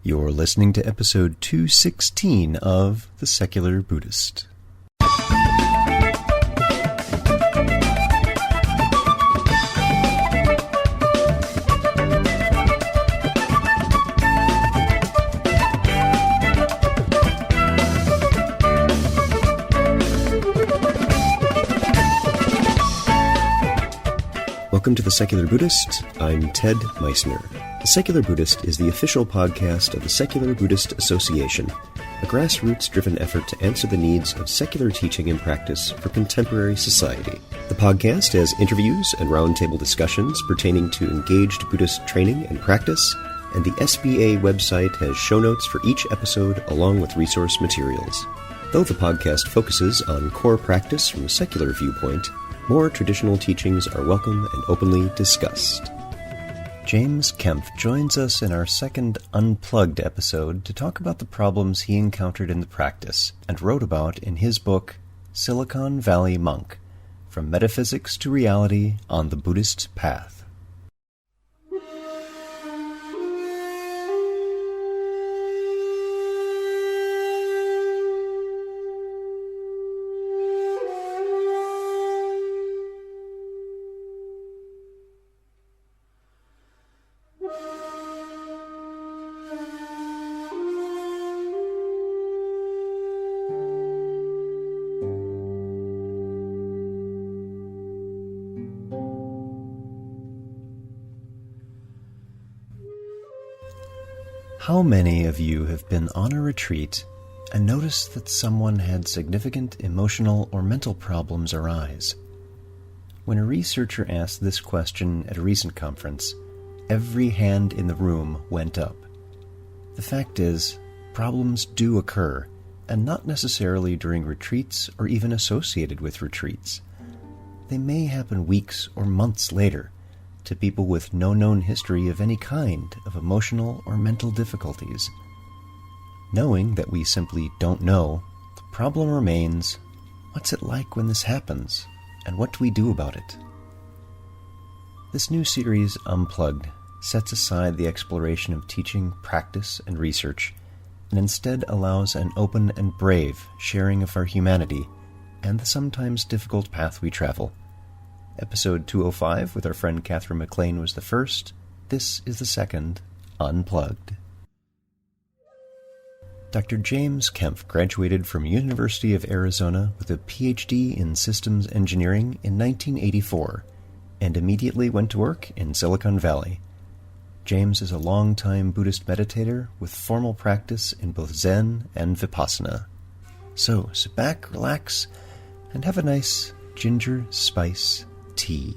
You're listening to episode 216 of The Secular Buddhist. Welcome to The Secular Buddhist. I'm Ted Meissner. The Secular Buddhist is the official podcast of the Secular Buddhist Association, a grassroots-driven effort to answer the needs of secular teaching and practice for contemporary society. The podcast has interviews and roundtable discussions pertaining to engaged Buddhist training and practice, and the SBA website has show notes for each episode along with resource materials. Though the podcast focuses on core practice from a secular viewpoint, more traditional teachings are welcome and openly discussed. James Kempf joins us in our second Unplugged episode to talk about the problems he encountered in the practice and wrote about in his book, Silicon Valley Monk, From Metaphysics to Reality on the Buddhist Path. How many of you have been on a retreat and noticed that someone had significant emotional or mental problems arise? When a researcher asked this question at a recent conference, every hand in the room went up. The fact is, problems do occur, and not necessarily during retreats or even associated with retreats. They may happen weeks or months later, to people with no known history of any kind of emotional or mental difficulties. Knowing that we simply don't know, the problem remains, what's it like when this happens, and what do we do about it? This new series, Unplugged, sets aside the exploration of teaching, practice, and research, and instead allows an open and brave sharing of our humanity and the sometimes difficult path we travel. Episode 205 with our friend Catherine McLean was the first. This is the second, Unplugged. Dr. James Kempf graduated from University of Arizona with a PhD in systems engineering in 1984 and immediately went to work in Silicon Valley. James is a long-time Buddhist meditator with formal practice in both Zen and Vipassana. So sit back, relax, and have a nice ginger spice tea.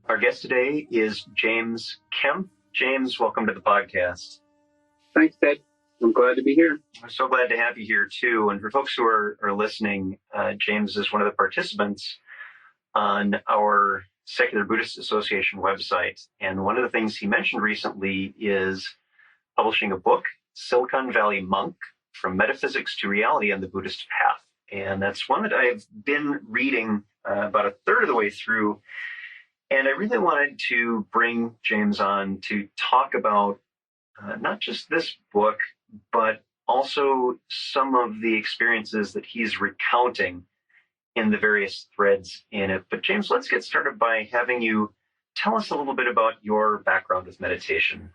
Our guest today is James Kempf. James, welcome to the podcast. Thanks, Ted. I'm glad to be here. I'm so glad to have you here, too. And for folks who are listening, James is one of the participants on our Secular Buddhist Association website. And one of the things he mentioned recently is publishing a book, Silicon Valley Monk, From Metaphysics to Reality on the Buddhist Path. And that's one that I've been reading about a third of the way through. And I really wanted to bring James on to talk about not just this book, but also some of the experiences that he's recounting in the various threads in it. But James, let's get started by having you tell us a little bit about your background with meditation.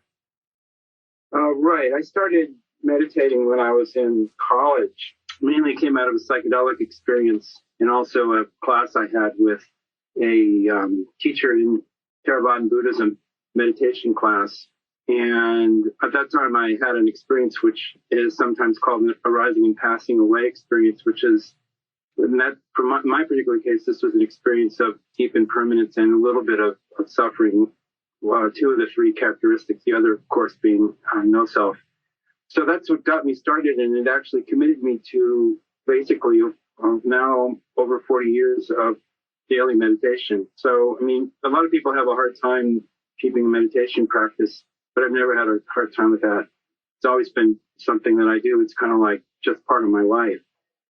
Right. I started meditating when I was in college. Mainly came out of a psychedelic experience and also a class I had with a teacher in Theravada Buddhism meditation class. And at that time, I had an experience which is sometimes called an arising and passing away experience, which is, and that for my particular case, this was an experience of deep impermanence and a little bit of suffering. Two of the three characteristics, the other, of course, being no self. So that's what got me started, and it actually committed me to basically now over 40 years of daily meditation. So, I mean, a lot of people have a hard time keeping a meditation practice, but I've never had a hard time with that. It's always been something that I do. It's kind of like just part of my life.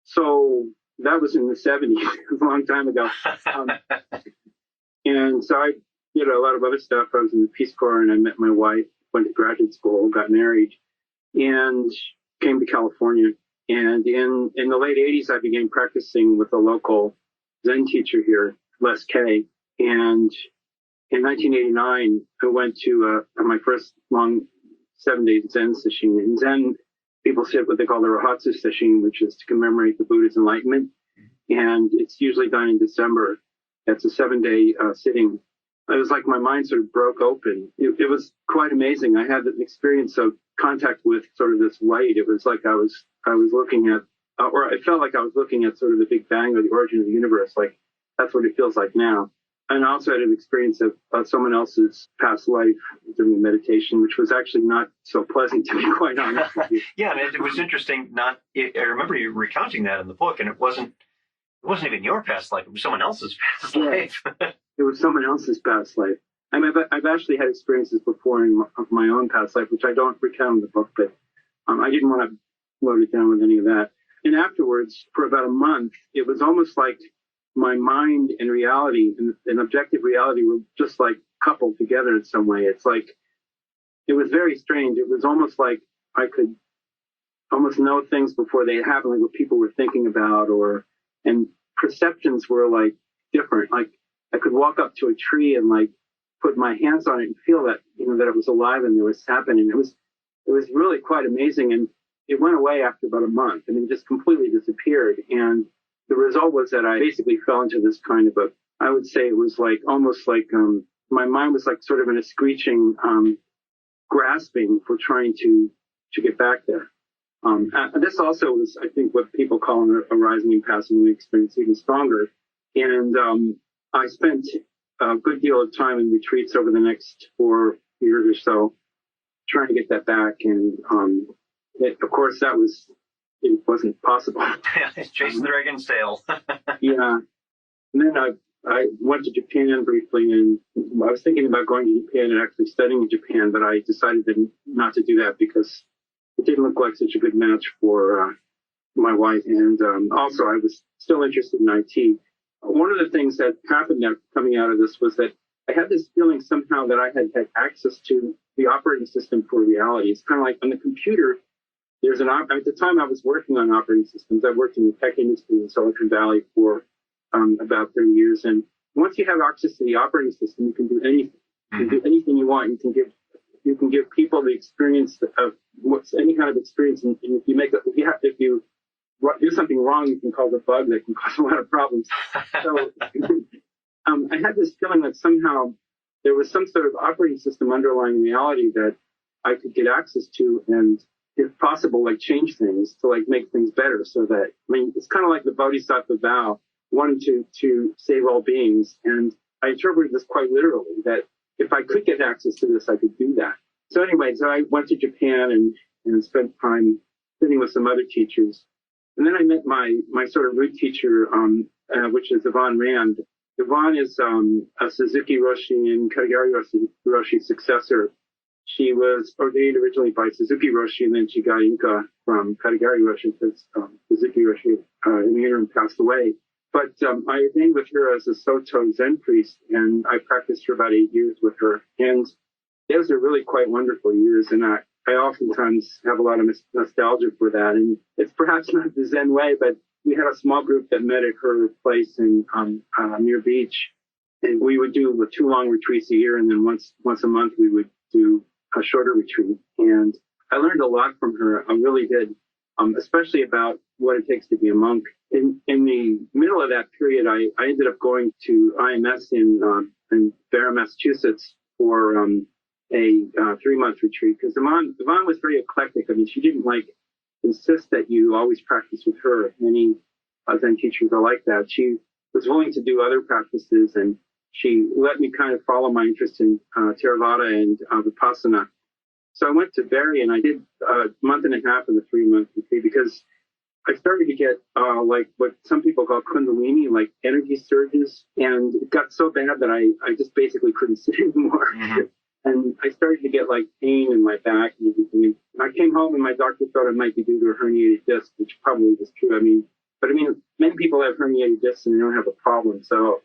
So that was in the 70s, a long time ago. And so I a lot of other stuff. I was in the Peace Corps, and I met my wife, went to graduate school, got married, and came to California. And in the late 80s, I began practicing with a local Zen teacher here, Les K. And in 1989, I went to my first long 7-day Zen session. In Zen, people sit what they call the Rohatsu session, which is to commemorate the Buddha's enlightenment. And it's usually done in December. It's a 7-day sitting. It was like my mind sort of broke open. It was quite amazing. I had an experience of contact with sort of this light. It was like I was looking at, or I felt like I was looking at sort of the Big Bang or the origin of the universe. Like that's what it feels like now. And I also had an experience of someone else's past life during meditation, which was actually not so pleasant, to be quite honest with you. Yeah, and it was interesting. I remember you recounting that in the book, and it wasn't even your past life. It was someone else's past life. It was someone else's past life. I mean, I've actually had experiences before of my own past life, which I don't recount in the book, but I didn't want to load it down with any of that. And afterwards, for about a month, it was almost like my mind and reality and objective reality were just like coupled together in some way. It's like, it was very strange. It was almost like I could almost know things before they happened, like what people were thinking about, and perceptions were like different. Like I could walk up to a tree and like put my hands on it and feel that, that it was alive and there was happening. It was really quite amazing. And it went away after about a month. I mean, it just completely disappeared. And the result was that I basically fell into this kind of I would say it was like almost like my mind was like sort of in a screeching grasping for trying to get back there. This also was, I think, what people call an arising and passing away experience, even stronger. And I spent a good deal of time in retreats over the next 4 years or so trying to get that back. And of course, it wasn't possible. Chasing the dragon's tail. Yeah. And then I went to Japan briefly, and I was thinking about going to Japan and actually studying in Japan, but I decided not to do that because it didn't look like such a good match for my wife. And also, I was still interested in IT. One of the things that happened coming out of this was that I had this feeling somehow that I had access to the operating system for reality. It's kind of like on the computer, there's at the time I was working on operating systems. I worked in the tech industry in Silicon Valley for about 30 years. And once you have access to the operating system, you can do anything. You can do anything you want. You can give people the experience of any kind of experience. And if you do something wrong, you can cause a bug that can cause a lot of problems. So I had this feeling that somehow there was some sort of operating system underlying reality that I could get access to and, if possible, like change things to like make things better. So that, I mean, it's kind of like the Bodhisattva vow, wanting to save all beings. And I interpreted this quite literally, that if I could get access to this, I could do that. So anyway, I went to Japan and spent time sitting with some other teachers. And then I met my sort of root teacher, which is Yvonne Rand. Yvonne is a Suzuki Roshi and Katagiri Roshi's successor. She was ordained originally by Suzuki Roshi, and then she got Inka from Katagiri Roshi because Suzuki Roshi in the interim passed away. But I ordained with her as a Soto Zen priest, and I practiced for about 8 years with her. And those are really quite wonderful years, and I oftentimes have a lot of nostalgia for that. And it's perhaps not the Zen way, but we had a small group that met at her place in near beach, and we would do 2 long retreats a year, and then once a month we would do a shorter retreat. And I learned a lot from her. I really did, especially about what it takes to be a monk. In the middle of that period, I ended up going to IMS in Barre, Massachusetts for a 3-month retreat, because Yvonne was very eclectic. I mean, she didn't insist that you always practice with her. Many Zen teachers are like that. She was willing to do other practices, and she let me kind of follow my interest in Theravada and Vipassana. So I went to Barre, and I did a month and a half of the 3-month retreat because I started to get what some people call kundalini, like energy surges, and it got so bad that I just basically couldn't sit anymore. Mm-hmm. And I started to get pain in my back and everything. And I came home and my doctor thought it might be due to a herniated disc, which probably was true. I mean, But I mean, many people have herniated discs and they don't have a problem. So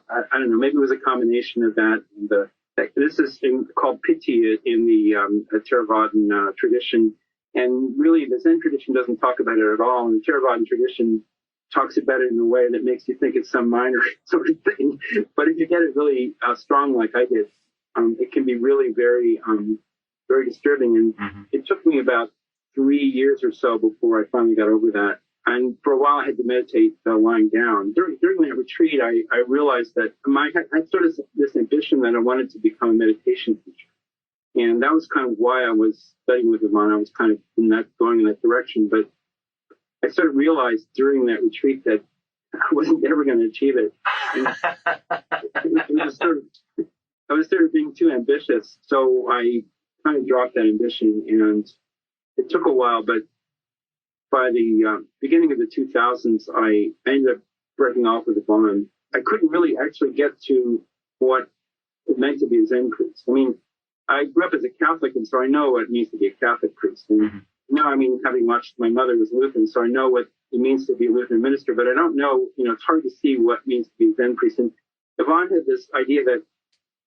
I don't know, maybe it was a combination of that. This is called piti in the Theravadan tradition. And really, the Zen tradition doesn't talk about it at all. And the Theravadan tradition talks about it in a way that makes you think it's some minor sort of thing. But if you get it really strong like I did, it can be really very, very disturbing. And it took me about 3 years or so before I finally got over that. And for a while, I had to meditate lying down. During that retreat, I realized that I had sort of this ambition that I wanted to become a meditation teacher. And that was kind of why I was studying with Yvonne. I was kind of going in that direction. But I sort of realized during that retreat that I wasn't ever going to achieve it. I was sort of being too ambitious. So I kind of dropped that ambition. And it took a while, but by the beginning of the 2000s, I ended up breaking off with Yvonne. I couldn't really actually get to what it meant to be a Zen priest. I mean, I grew up as a Catholic, and so I know what it means to be a Catholic priest. And now, I mean, having watched, my mother was Lutheran, so I know what it means to be a Lutheran minister, but I don't know, it's hard to see what it means to be a Zen priest. And Yvonne had this idea that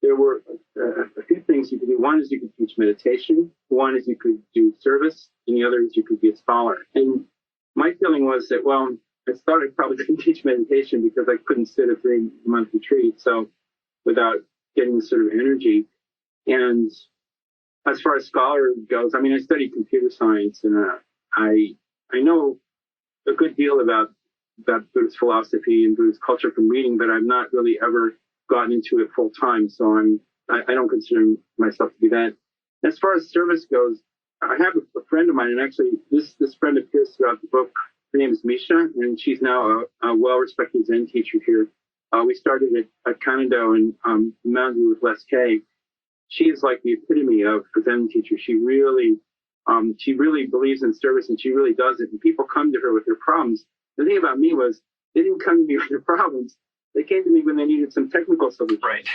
there were a few things you could do. One is you could teach meditation. One is you could do service. And the other is you could be a scholar. And my feeling was that, well, I thought I probably couldn't teach meditation because I couldn't sit a 3-month retreat. So without getting the sort of energy. And as far as scholar goes, I mean, I studied computer science and I know a good deal about Buddhist philosophy and Buddhist culture from reading, but I've not really ever gotten into it full time. So I don't consider myself to be that. As far as service goes, I have a friend of mine, and actually this friend appears throughout the book. Her name is Misha, and she's now a well-respected Zen teacher here. We started at Kanado in Mountain View with Les Kay. She is like the epitome of a Zen teacher. She really believes in service, and she really does it. And people come to her with their problems. The thing about me was they didn't come to me with their problems. They came to me when they needed some technical solution. Right.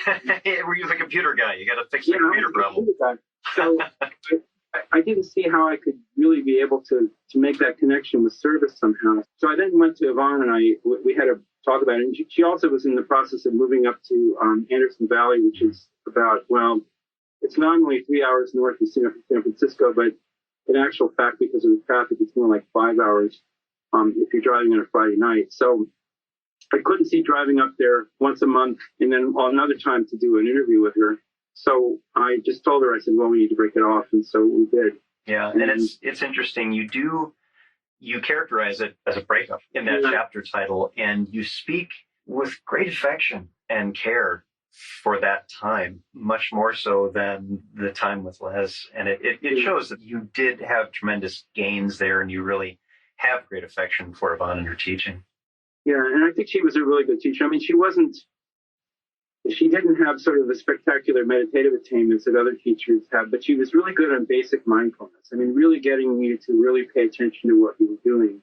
Were you the computer guy? You got to fix the computer problem. So I didn't see how I could really be able to make that connection with service somehow. So I then went to Yvonne, and we had a talk about it. And she also was in the process of moving up to Anderson Valley, which is about, well, it's nominally 3 hours north of San Francisco, but in actual fact, because of the traffic, it's more like 5 hours if you're driving on a Friday night. So I couldn't see driving up there once a month and then another time to do an interview with her. So I just told her, I said, well, we need to break it off. And so we did. Yeah. And it's interesting. You characterize it as a breakup in that chapter title, and you speak with great affection and care for that time, much more so than the time with Les. And it shows that you did have tremendous gains there, and you really have great affection for Yvonne and her teaching. Yeah, and I think she was a really good teacher. I mean, she didn't have sort of the spectacular meditative attainments that other teachers have, but she was really good on basic mindfulness. I mean, really getting you to really pay attention to what you were doing.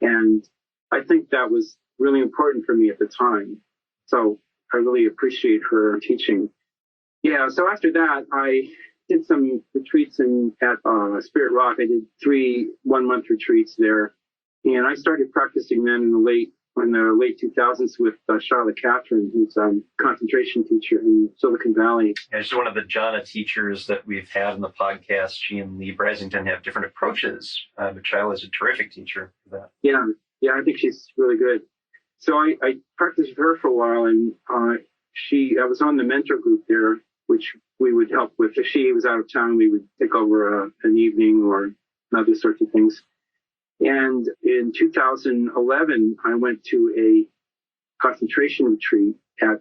And I think that was really important for me at the time. So I really appreciate her teaching. Yeah, so after that, I did some retreats at Spirit Rock. I did 3 one-month retreats there. And I started practicing then in the late 2000s with Charlotte Catherine, who's a concentration teacher in Silicon Valley. Yeah, she's one of the jhana teachers that we've had in the podcast. She and Lee Brasington have different approaches, but Charlotte is a terrific teacher for that. Yeah, I think she's really good. So I practiced with her for a while, and I was on the mentor group there, which we would help with. If she was out of town, we would take over an evening or other sorts of things. And in 2011, I went to a concentration retreat at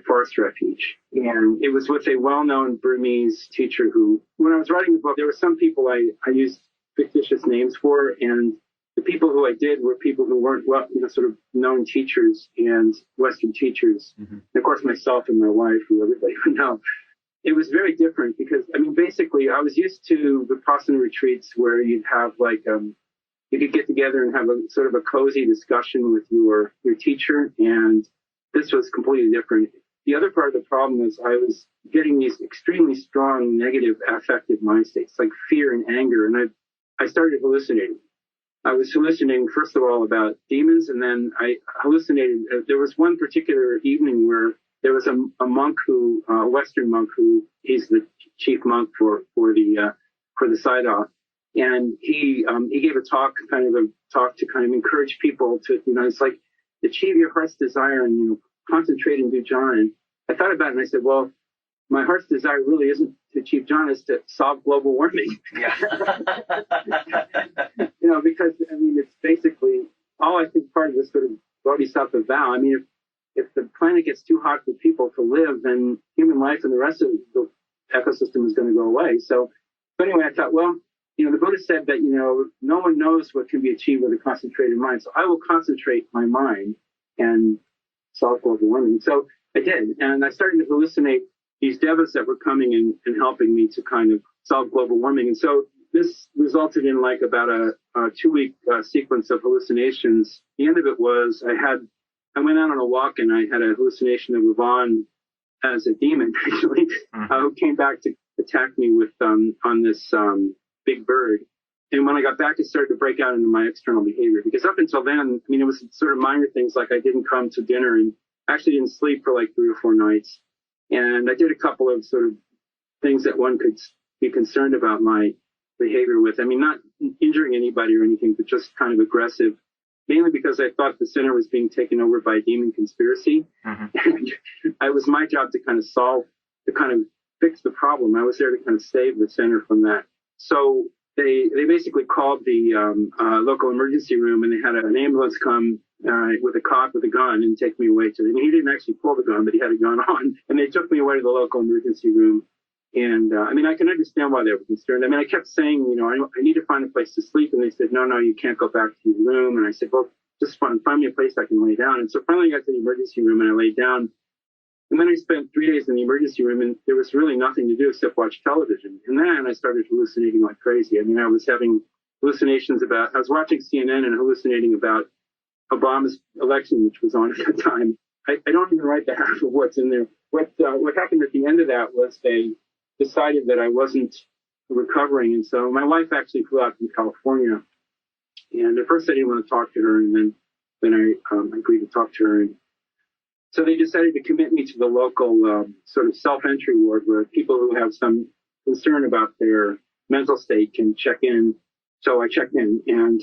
Forest Refuge. And it was with a well-known Burmese teacher who, when I was writing the book, there were some people I used fictitious names for. And the people who I did were people who weren't, sort of known teachers and Western teachers. Mm-hmm. And of course, myself and my wife, who everybody would know. It was very different because, I mean, basically, I was used to Vipassana retreats where you'd have you could get together and have a sort of a cozy discussion with your teacher, and this was completely different. The other part of the problem was I was getting these extremely strong negative affective mind states, like fear and anger, and I started hallucinating. I was hallucinating, first of all, about demons, and then I hallucinated. There was one particular evening where there was a monk a Western monk he's the chief monk for the Sayadaw, and he gave a talk to kind of encourage people to, it's like, achieve your heart's desire and, concentrate and do jhana. And I thought about it and I said, well, my heart's desire really isn't to achieve jhana, it's to solve global warming. Yeah. Because, it's basically all, I think, part of this sort of bodhisattva vow. If the planet gets too hot for people to live, then human life and the rest of the ecosystem is going to go away. So anyway, I thought, well, the Buddha said that, no one knows what can be achieved with a concentrated mind. So I will concentrate my mind and solve global warming. So I did. And I started to hallucinate these devas that were coming and helping me to kind of solve global warming. And so this resulted in like about a 2-week sequence of hallucinations. The end of it was I went out on a walk and I had a hallucination of Yvonne as a demon, actually, who came back to attack me with on this big bird. And when I got back, it started to break out into my external behavior. Because up until then, it was sort of minor things like I didn't come to dinner and actually didn't sleep for like 3 or 4 nights. And I did a couple of sort of things that one could be concerned about my behavior with. Not injuring anybody or anything, but just kind of aggressive, mainly because I thought the center was being taken over by a demon conspiracy. And it was my job to kind of fix the problem. I was there to kind of save the center from that. So they basically called the local emergency room, and they had an ambulance come with a cop with a gun and take me away to them. He didn't actually pull the gun, but he had a gun on, and they took me away to the local emergency room. And I can understand why they were concerned. I kept saying, I need to find a place to sleep, and they said, no, you can't go back to your room. And I said, well, just find me a place I can lay down. And so finally I got to the emergency room and I laid down. And then I spent 3 days in the emergency room, and there was really nothing to do except watch television. And then I started hallucinating like crazy. I was having hallucinations I was watching CNN and hallucinating about Obama's election, which was on at the time. I don't even write the half of what's in there. What happened at the end of that was they decided that I wasn't recovering. And so my wife actually flew out from California. And at first I didn't want to talk to her. And then I agreed to talk to her. And so they decided to commit me to the local sort of self-entry ward where people who have some concern about their mental state can check in. So I checked in. And,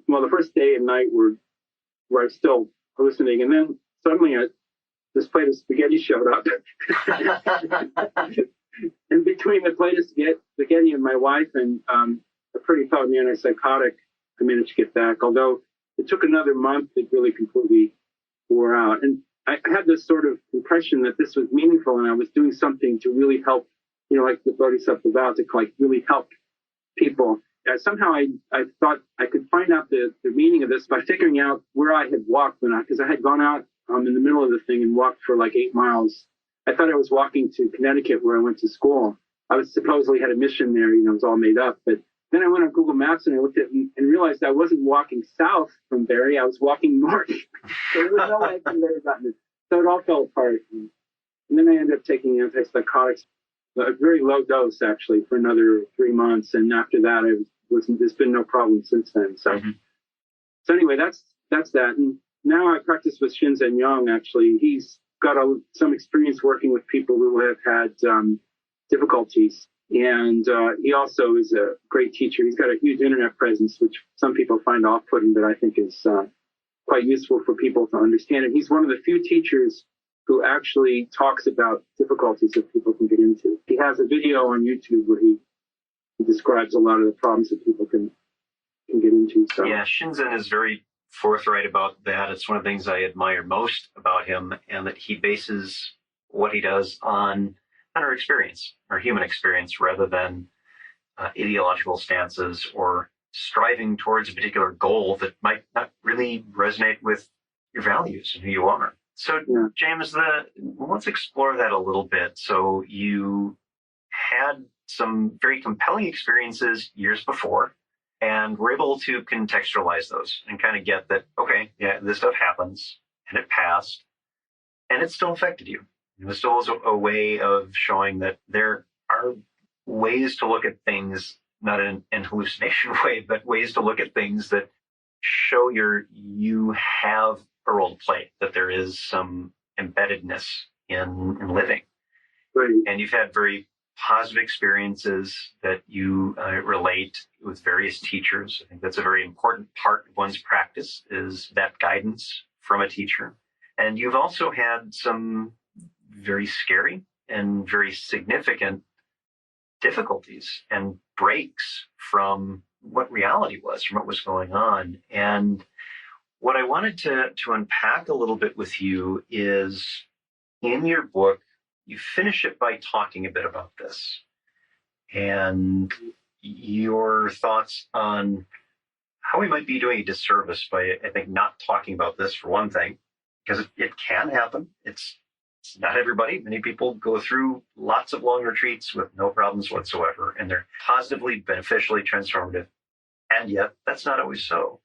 well, the first day and night were where I was still hallucinating. And then suddenly this plate of spaghetti showed up. And between the plate of spaghetti and my wife and a pretty thought me antipsychotic, I managed to get back. Although it took another month, it really completely wore out. And I had this sort of impression that this was meaningful and I was doing something to really help, like the Bodhisattva vow, to like really help people. Somehow I thought I could find out the meaning of this by figuring out where I had walked because I had gone out in the middle of the thing and walked for like 8 miles. I thought I was walking to Connecticut where I went to school. I was supposedly had a mission there, it was all made up. But then I went on Google Maps and I looked at it and realized I wasn't walking south from Barrie. I was walking north. So there was no way I could have gotten it. So it all fell apart. And then I ended up taking antipsychotics, a very low dose actually, for another 3 months. And after that, there's been no problem since then. So, So anyway, that's that. And now I practice with Shinzen Young. Actually, he's got some experience working with people who have had difficulties. And he also is a great teacher. He's got a huge internet presence, which some people find off-putting, but I think is quite useful for people to understand. And he's one of the few teachers who actually talks about difficulties that people can get into. He has a video on YouTube where he describes a lot of the problems that people can get into. So. Yeah, Shinzen is very forthright about that. It's one of the things I admire most about him, and that he bases what he does on our experience, our human experience, rather than ideological stances or striving towards a particular goal that might not really resonate with your values and who you are. So, yeah. James, let's explore that a little bit. So you had some very compelling experiences years before, and were able to contextualize those and kind of get that, okay, yeah, this stuff happens, and it passed, and it still affected you. It still is a way of showing that there are ways to look at things not in an hallucination way, but ways to look at things that show you have a role to play, that there is some embeddedness in living. Right. And you've had very positive experiences that you relate with various teachers. I think that's a very important part of one's practice, is that guidance from a teacher. And you've also had some very scary and very significant difficulties and breaks from what reality was, from what was going on. And what I wanted to unpack a little bit with you is, in your book, you finish it by talking a bit about this and your thoughts on how we might be doing a disservice by, I think, not talking about this, for one thing, because it can happen. It's not everybody. Many people go through lots of long retreats with no problems whatsoever, and they're positively, beneficially transformative. And yet, that's not always so.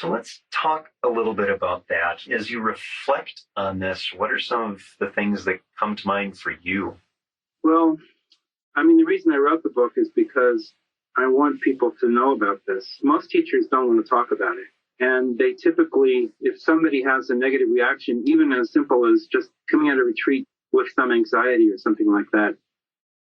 So let's talk a little bit about that. As you reflect on this, what are some of the things that come to mind for you? Well, I mean, the reason I wrote the book is because I want people to know about this. Most teachers don't want to talk about it. And they typically, if somebody has a negative reaction, even as simple as just coming out of retreat with some anxiety or something like that,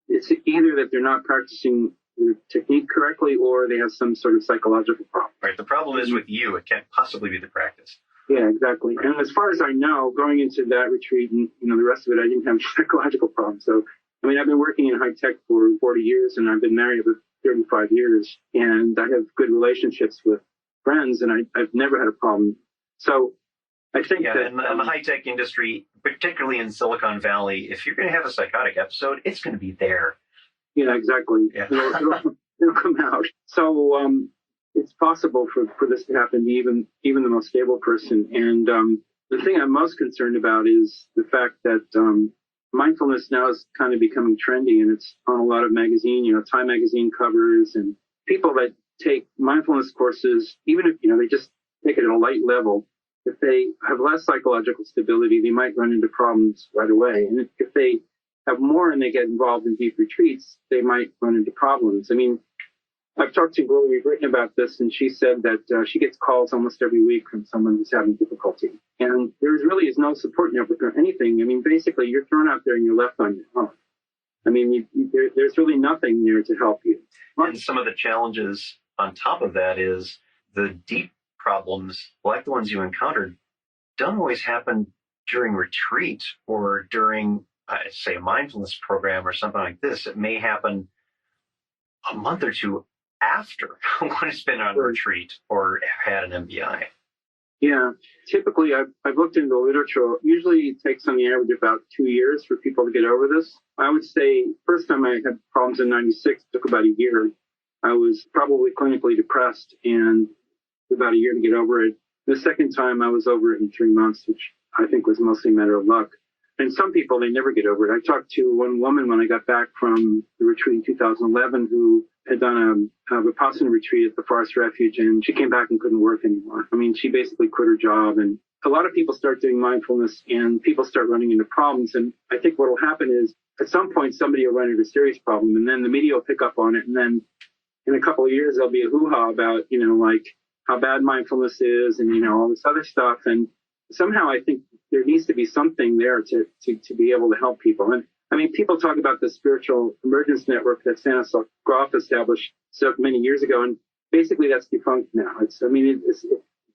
it's either that they're not practicing the technique correctly or they have some sort of psychological problem. Right. The problem is with you. It can't possibly be the practice. Yeah, exactly. Right. And as far as I know, going into that retreat and the rest of it, I didn't have psychological problems. So, I mean, I've been working in high tech for 40 years and I've been married for 35 years and I have good relationships with friends and I've never had a problem. So I think that in the high tech industry, particularly in Silicon Valley, if you're going to have a psychotic episode, it's going to be there. Yeah, exactly. Yeah. It'll come out. So it's possible for this to happen to even the most stable person. And the thing I'm most concerned about is the fact that mindfulness now is kind of becoming trendy, and it's on a lot of Time magazine covers, and people that take mindfulness courses, even if they just take it at a light level, if they have less psychological stability, they might run into problems right away. And if they have more and they get involved in deep retreats, they might run into problems. I mean, I've talked to Gloria, we've written about this, and she said that she gets calls almost every week from someone who's having difficulty. And there really is no support network or anything. I mean, basically, you're thrown out there and you're left on your own. I mean, there's really nothing there to help you. And some of the challenges on top of that is the deep problems, like the ones you encountered, don't always happen during retreat or during, say, a mindfulness program or something like this. It may happen a month or two after one has been on retreat or had an MBI. Yeah, typically I've looked into the literature. Usually it takes on the average about 2 years for people to get over this. I would say first time I had problems in 96, took about a year. I was probably clinically depressed and about a year to get over it. The second time I was over it in 3 months, which I think was mostly a matter of luck. And some people, they never get over it. I talked to one woman when I got back from the retreat in 2011 who had done a Vipassana retreat at the Forest Refuge, and she came back and couldn't work anymore. I mean, she basically quit her job. And a lot of people start doing mindfulness and people start running into problems. And I think what will happen is at some point somebody will run into a serious problem, and then the media will pick up on it. And then in a couple of years, there'll be a hoo-ha about, like how bad mindfulness is and, all this other stuff. And somehow I think there needs to be something there to be able to help people. And I mean, people talk about the spiritual emergence network that Stanislav Grof established so many years ago, and basically that's defunct now. It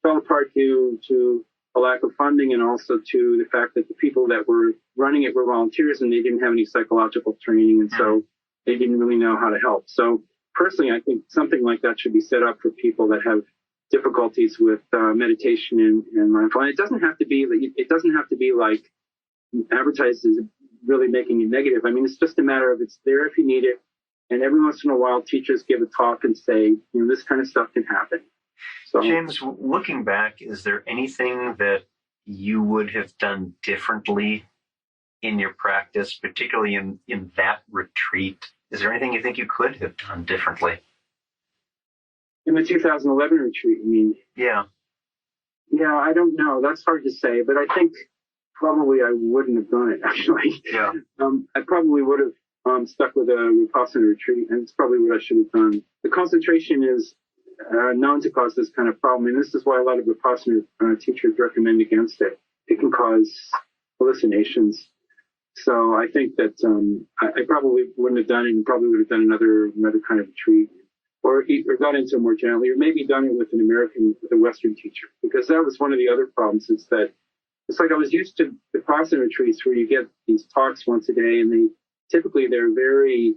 fell apart due to a lack of funding and also to the fact that the people that were running it were volunteers and they didn't have any psychological training, and so they didn't really know how to help. So personally, I think something like that should be set up for people that have difficulties with meditation and mindfulness. It doesn't have to be like advertised as really making it negative. I mean, it's just a matter of it's there if you need it. And every once in a while, teachers give a talk and say, this kind of stuff can happen. So, James, looking back, is there anything that you would have done differently in your practice, particularly in that retreat? Is there anything you think you could have done differently? In the 2011 retreat, you mean? Yeah. Yeah, I don't know. That's hard to say, but I think probably I wouldn't have done it, actually. Yeah. I probably would have stuck with a Vipassana retreat, and it's probably what I should have done. The concentration is known to cause this kind of problem, and this is why a lot of Vipassana teachers recommend against it. It can cause hallucinations. So I think that I probably wouldn't have done it, and probably would have done another kind of retreat, or got into it more gently, or maybe done it with with a Western teacher, because that was one of the other problems. Is that it's like I was used to Vipassana retreats where you get these talks once a day, and they're very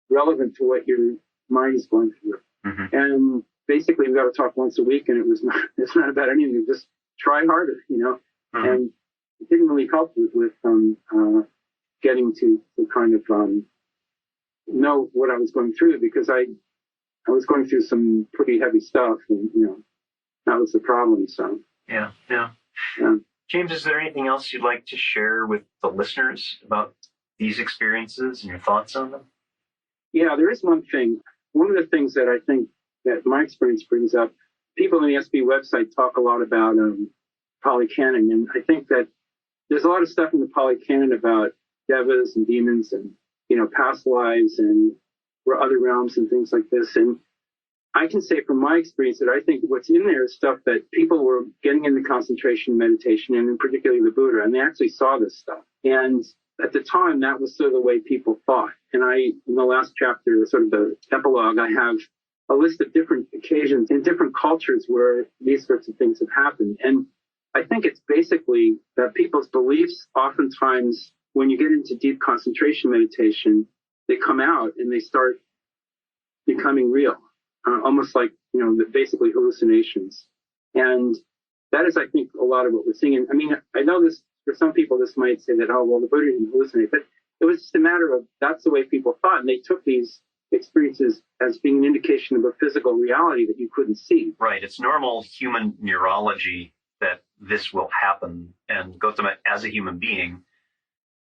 relevant to what your mind is going through. Mm-hmm. And basically, we got to talk once a week, and it's not about anything. Just try harder, Mm-hmm. And it didn't really help with getting to kind of know what I was going through, because I was going through some pretty heavy stuff, and that was the problem. So yeah. James, is there anything else you'd like to share with the listeners about these experiences and your thoughts on them? Yeah, there is one thing. One of the things that I think that my experience brings up, people on the SB website talk a lot about Pali Canon, and I think that there's a lot of stuff in the Pali Canon about devas and demons and, past lives and other realms and things like this. And I can say from my experience that I think what's in there is stuff that people were getting into concentration meditation, and in particular the Buddha, and they actually saw this stuff. And at the time, that was sort of the way people thought. And in the last chapter, sort of the epilogue, I have a list of different occasions in different cultures where these sorts of things have happened. And I think it's basically that people's beliefs, oftentimes, when you get into deep concentration meditation, they come out and they start becoming real, almost like, basically hallucinations. And that is, I think, a lot of what we're seeing. And I mean, I know this, for some people, this might say that, oh, well, the Buddha didn't hallucinate, but it was just a matter of that's the way people thought. And they took these experiences as being an indication of a physical reality that you couldn't see. Right. It's normal human neurology that this will happen. And Gautama, as a human being,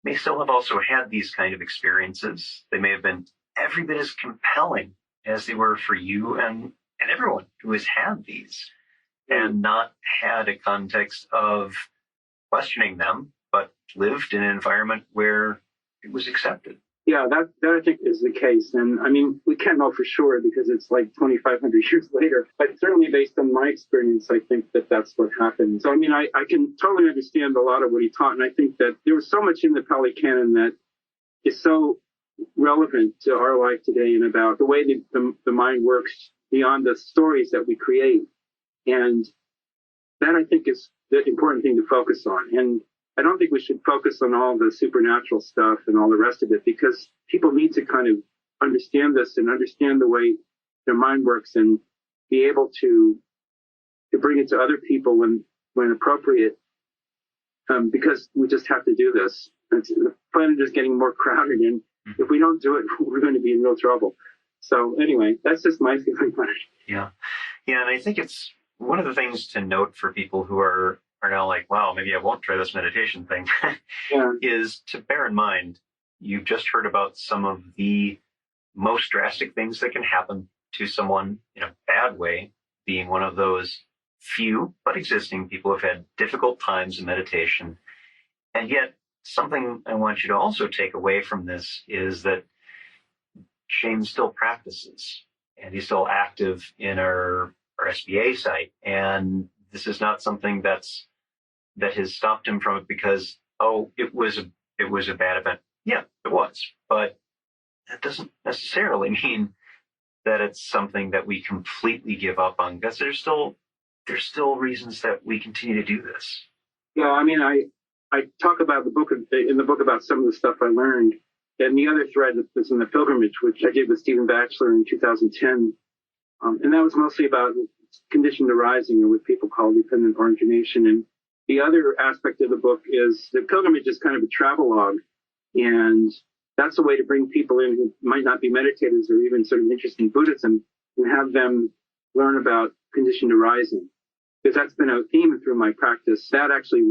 may still have also had these kind of experiences. They may have been every bit as compelling as they were for you and everyone who has had these, and not had a context of questioning them, but lived in an environment where it was accepted. Yeah, that I think is the case. And I mean, we can't know for sure because it's like 2,500 years later, but certainly based on my experience, I think that that's what happened. So, I mean, I can totally understand a lot of what he taught. And I think that there was so much in the Pali Canon that is so relevant to our life today, and about the way the mind works beyond the stories that we create. And that, I think, is the important thing to focus on. And I don't think we should focus on all the supernatural stuff and all the rest of it, because people need to kind of understand this and understand the way their mind works, and be able to bring it to other people when appropriate, because we just have to do this. The planet is getting more crowded, and if we don't do it, we're going to be in real trouble. So anyway, that's just my feeling on it. Yeah, and I think it's one of the things to note for people who are now like, wow, maybe I won't try this meditation thing, is to bear in mind, you've just heard about some of the most drastic things that can happen to someone in a bad way, being one of those few but existing people who've had difficult times in meditation. And yet, something I want you to also take away from this is that James still practices, and he's still active in our SBA site. And this is not something that has stopped him from it because, it was a bad event. Yeah, it was. But that doesn't necessarily mean that it's something that we completely give up on, because there's still reasons that we continue to do this. Yeah, I mean, I talk about in the book about some of the stuff I learned. And the other thread that's in the pilgrimage, which I did with Stephen Batchelor in 2010. And that was mostly about conditioned arising, or what people call dependent origination. And the other aspect of the book is the pilgrimage is kind of a travelogue. And that's a way to bring people in who might not be meditators or even sort of interested in Buddhism, and have them learn about conditioned arising. Because that's been a theme through my practice. That actually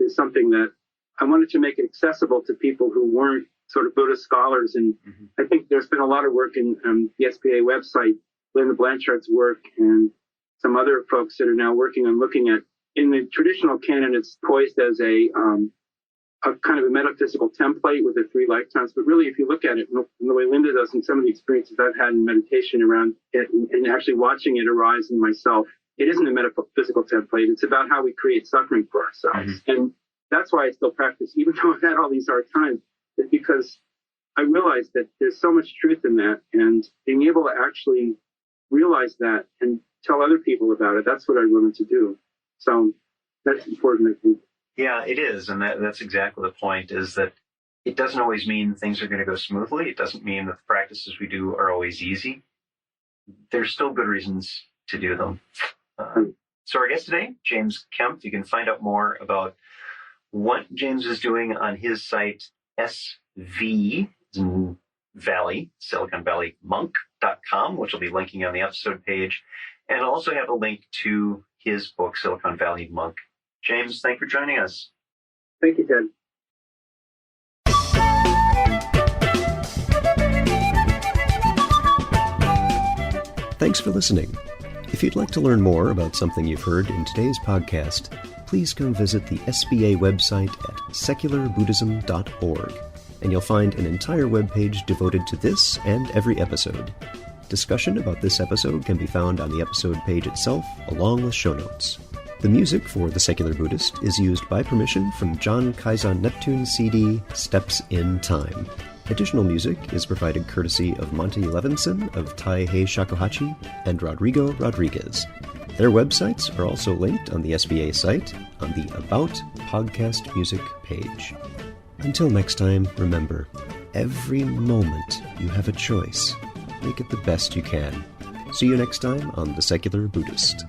is something that I wanted to make it accessible to people who weren't sort of Buddhist scholars. And I think there's been a lot of work in the SPA website, Linda Blanchard's work, and some other folks that are now working on looking at, in the traditional canon, it's poised as a a kind of a metaphysical template with the 3 lifetimes. But really, if you look at it in the way Linda does, and some of the experiences I've had in meditation around it and actually watching it arise in myself, it isn't a metaphysical template. It's about how we create suffering for ourselves. Mm-hmm. And that's why I still practice, even though I've had all these hard times, is because I realized that there's so much truth in that, and being able to actually realize that and tell other people about it, that's what I wanted to do. So that's important, I think. Yeah, it is. And that's exactly the point, is that it doesn't always mean things are going to go smoothly. It doesn't mean that the practices we do are always easy. There's still good reasons to do them. So our guest today, James Kempf. You can find out more about what James is doing on his site, SV Valley, Silicon Valley Monk.com, which will be linking on the episode page. And I'll also have a link to his book, Silicon Valley Monk. James, thank you for joining us. Thank you, Ted. Thanks for listening. If you'd like to learn more about something you've heard in today's podcast, please come visit the SBA website at secularbuddhism.org, and you'll find an entire webpage devoted to this and every episode. Discussion about this episode can be found on the episode page itself, along with show notes. The music for The Secular Buddhist is used by permission from John Kaizan Neptune's CD, Steps in Time. Additional music is provided courtesy of Monty Levinson of Taihei Shakuhachi and Rodrigo Rodriguez. Their websites are also linked on the SBA site on the About Podcast Music page. Until next time, remember, every moment you have a choice. Make it the best you can. See you next time on The Secular Buddhist.